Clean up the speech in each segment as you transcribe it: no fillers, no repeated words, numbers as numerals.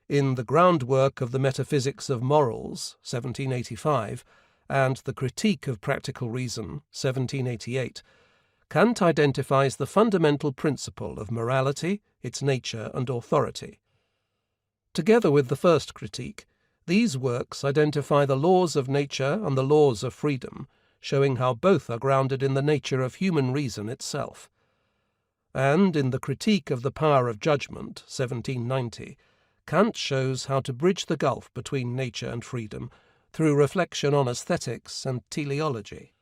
In the groundwork of the Metaphysics of Morals, 1785, and the Critique of Practical Reason, 1788, Kant identifies the fundamental principle of morality, its nature and authority. Together with the first critique, these works identify the laws of nature and the laws of freedom, showing how both are grounded in the nature of human reason itself. And in the Critique of the Power of Judgment, 1790, Kant shows how to bridge the gulf between nature and freedom through reflection on aesthetics and teleology.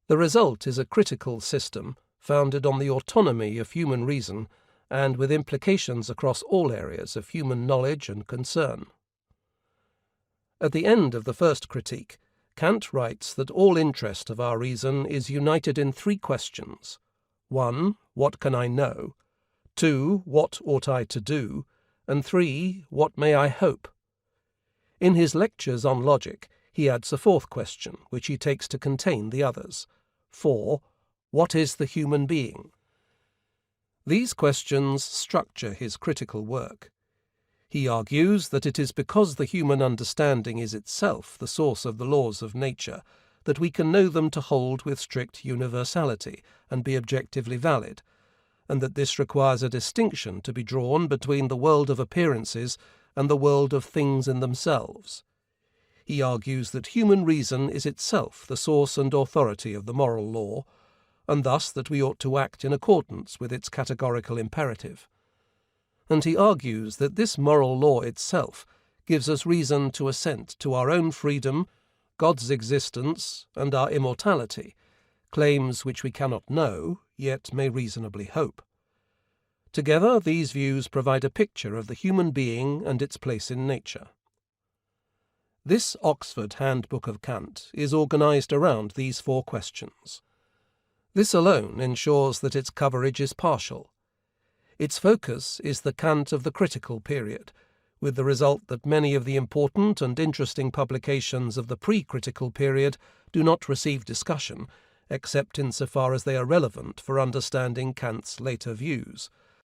The result is a critical system founded on the autonomy of human reason and with implications across all areas of human knowledge and concern. At the end of the first critique, Kant writes that all interest of our reason is united in three questions. 1. What can I know? 2. What ought I to do? And 3. What may I hope? In his lectures on logic, he adds a fourth question, which he takes to contain the others. 4. What is the human being? These questions structure his critical work. He argues that it is because the human understanding is itself the source of the laws of nature that we can know them to hold with strict universality and be objectively valid, and that this requires a distinction to be drawn between the world of appearances and the world of things in themselves. He argues that human reason is itself the source and authority of the moral law, and thus that we ought to act in accordance with its categorical imperative. And he argues that this moral law itself gives us reason to assent to our own freedom, God's existence, and our immortality, claims which we cannot know, yet may reasonably hope. Together, these views provide a picture of the human being and its place in nature. This Oxford Handbook of Kant is organized around these four questions. This alone ensures that its coverage is partial. Its focus is the Kant of the critical period, with the result that many of the important and interesting publications of the pre-critical period do not receive discussion, except insofar as they are relevant for understanding Kant's later views.